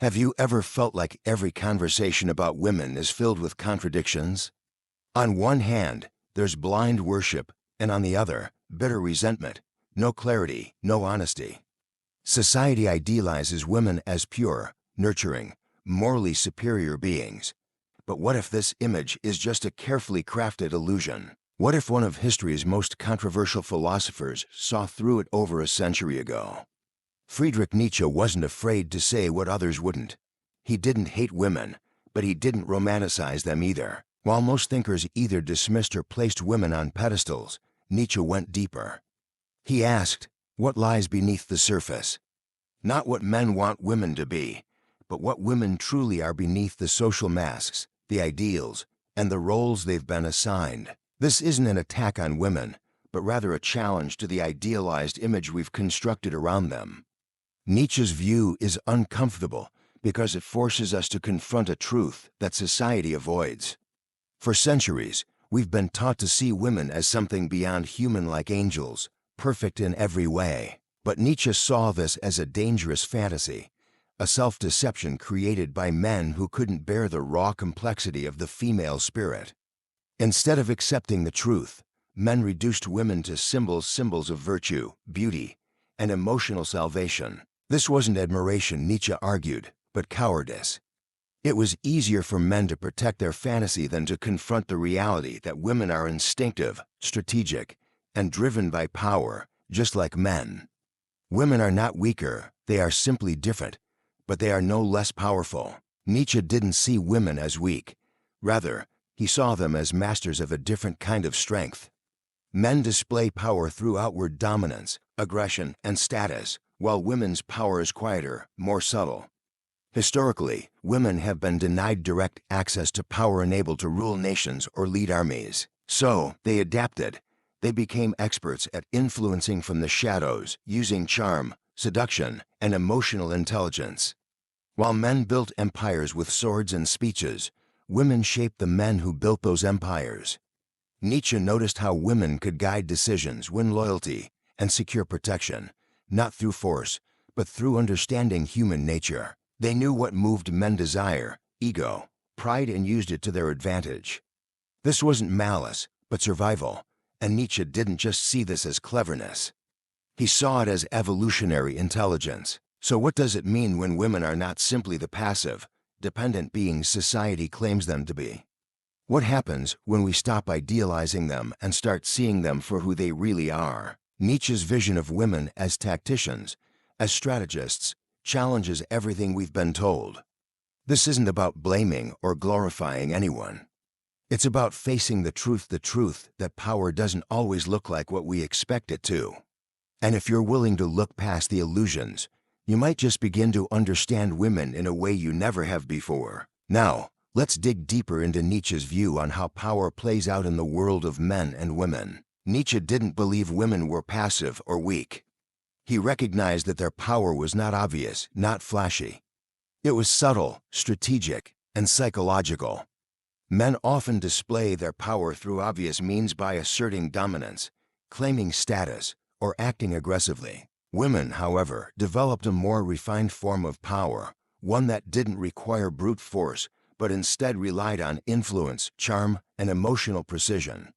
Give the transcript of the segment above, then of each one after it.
Have you ever felt like every conversation about women is filled with contradictions? On one hand, there's blind worship, and on the other, bitter resentment, no clarity, no honesty. Society idealizes women as pure, nurturing, morally superior beings. But what if this image is just a carefully crafted illusion? What if one of history's most controversial philosophers saw through it over a century ago? Friedrich Nietzsche wasn't afraid to say what others wouldn't. He didn't hate women, but he didn't romanticize them either. While most thinkers either dismissed or placed women on pedestals, Nietzsche went deeper. He asked, what lies beneath the surface? Not what men want women to be, but what women truly are beneath the social masks, the ideals, and the roles they've been assigned. This isn't an attack on women, but rather a challenge to the idealized image we've constructed around them. Nietzsche's view is uncomfortable because it forces us to confront a truth that society avoids. For centuries, we've been taught to see women as something beyond human like angels, perfect in every way. But Nietzsche saw this as a dangerous fantasy, a self-deception created by men who couldn't bear the raw complexity of the female spirit. Instead of accepting the truth, men reduced women to symbols of virtue, beauty, and emotional salvation. This wasn't admiration, Nietzsche argued, but cowardice. It was easier for men to protect their fantasy than to confront the reality that women are instinctive, strategic, and driven by power, just like men. Women are not weaker, they are simply different, but they are no less powerful. Nietzsche didn't see women as weak. Rather, he saw them as masters of a different kind of strength. Men display power through outward dominance, aggression, and status, while women's power is quieter, more subtle. Historically, women have been denied direct access to power enabled to rule nations or lead armies. So, they adapted. They became experts at influencing from the shadows, using charm, seduction, and emotional intelligence. While men built empires with swords and speeches, women shaped the men who built those empires. Nietzsche noticed how women could guide decisions, win loyalty, and secure protection, not through force, but through understanding human nature. They knew what moved men: desire, ego, pride, and used it to their advantage. This wasn't malice, but survival, and Nietzsche didn't just see this as cleverness. He saw it as evolutionary intelligence. So what does it mean when women are not simply the passive, dependent beings society claims them to be? What happens when we stop idealizing them and start seeing them for who they really are? Nietzsche's vision of women as tacticians, as strategists, challenges everything we've been told. This isn't about blaming or glorifying anyone. It's about facing the truth that power doesn't always look like what we expect it to. And if you're willing to look past the illusions, you might just begin to understand women in a way you never have before. Now, let's dig deeper into Nietzsche's view on how power plays out in the world of men and women. Nietzsche didn't believe women were passive or weak. He recognized that their power was not obvious, not flashy. It was subtle, strategic, and psychological. Men often display their power through obvious means by asserting dominance, claiming status, or acting aggressively. Women, however, developed a more refined form of power, one that didn't require brute force, but instead relied on influence, charm, and emotional precision.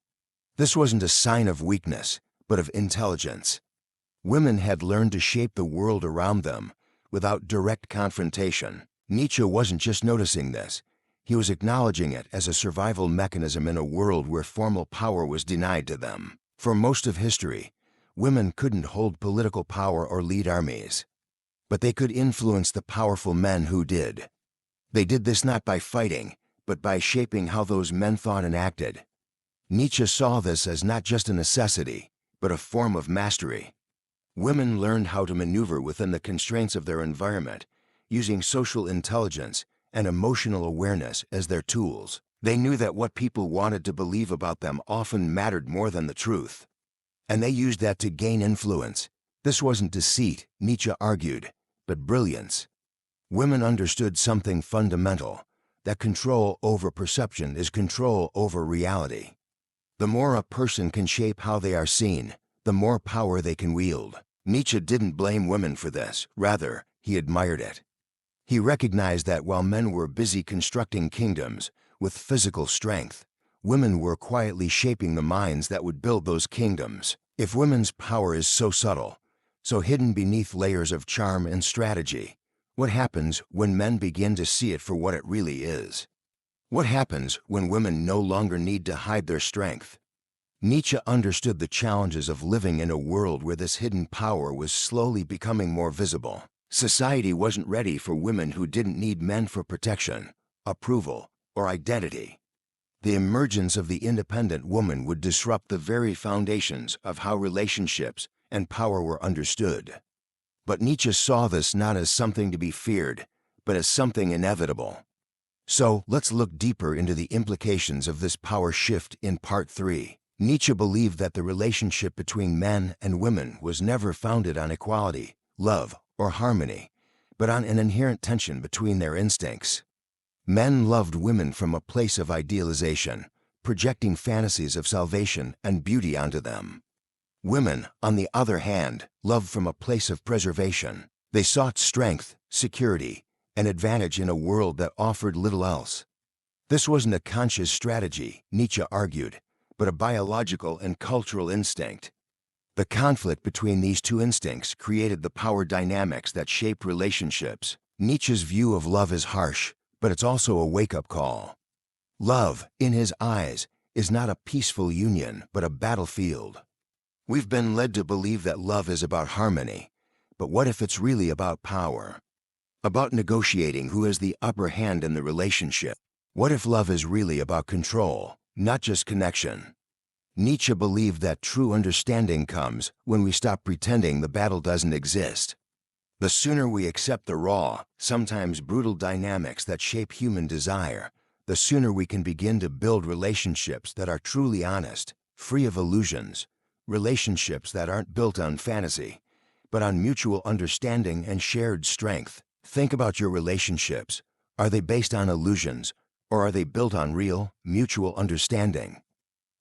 This wasn't a sign of weakness, but of intelligence. Women had learned to shape the world around them without direct confrontation. Nietzsche wasn't just noticing this. He was acknowledging it as a survival mechanism in a world where formal power was denied to them. For most of history, women couldn't hold political power or lead armies. But they could influence the powerful men who did. They did this not by fighting, but by shaping how those men thought and acted. Nietzsche saw this as not just a necessity, but a form of mastery. Women learned how to maneuver within the constraints of their environment, using social intelligence and emotional awareness as their tools. They knew that what people wanted to believe about them often mattered more than the truth. And they used that to gain influence. This wasn't deceit, Nietzsche argued, but brilliance. Women understood something fundamental, that control over perception is control over reality. The more a person can shape how they are seen, the more power they can wield. Nietzsche didn't blame women for this. Rather, he admired it. He recognized that while men were busy constructing kingdoms with physical strength, women were quietly shaping the minds that would build those kingdoms. If women's power is so subtle, so hidden beneath layers of charm and strategy, what happens when men begin to see it for what it really is? What happens when women no longer need to hide their strength? Nietzsche understood the challenges of living in a world where this hidden power was slowly becoming more visible. Society wasn't ready for women who didn't need men for protection, approval, or identity. The emergence of the independent woman would disrupt the very foundations of how relationships and power were understood. But Nietzsche saw this not as something to be feared, but as something inevitable. So, let's look deeper into the implications of this power shift in Part 3. Nietzsche believed that the relationship between men and women was never founded on equality, love, or harmony, but on an inherent tension between their instincts. Men loved women from a place of idealization, projecting fantasies of salvation and beauty onto them. Women, on the other hand, loved from a place of preservation. They sought strength, security, and advantage in a world that offered little else. This wasn't a conscious strategy, Nietzsche argued, but a biological and cultural instinct. The conflict between these two instincts created the power dynamics that shaped relationships. Nietzsche's view of love is harsh, but it's also a wake-up call. Love, in his eyes, is not a peaceful union, but a battlefield. We've been led to believe that love is about harmony, but what if it's really about power? About negotiating who has the upper hand in the relationship? What if love is really about control, not just connection? Nietzsche believed that true understanding comes when we stop pretending the battle doesn't exist. The sooner we accept the raw, sometimes brutal dynamics that shape human desire, the sooner we can begin to build relationships that are truly honest, free of illusions, relationships that aren't built on fantasy, but on mutual understanding and shared strength. Think about your relationships. Are they based on illusions, or are they built on real, mutual understanding?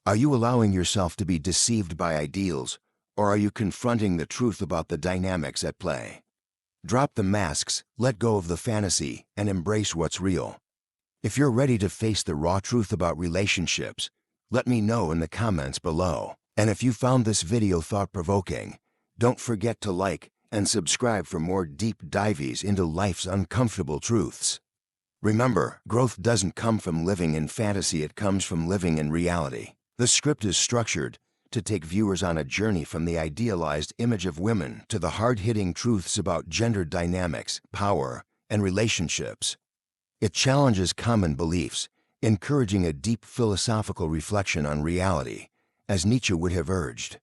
Are you allowing yourself to be deceived by ideals, or are you confronting the truth about the dynamics at play? Drop the masks, let go of the fantasy, and embrace what's real. If you're ready to face the raw truth about relationships, let me know in the comments below. And if you found this video thought-provoking, don't forget to like and subscribe for more deep dives into life's uncomfortable truths. Remember, growth doesn't come from living in fantasy, it comes from living in reality. The script is structured to take viewers on a journey from the idealized image of women to the hard-hitting truths about gender dynamics, power, and relationships. It challenges common beliefs, encouraging a deep philosophical reflection on reality, as Nietzsche would have urged.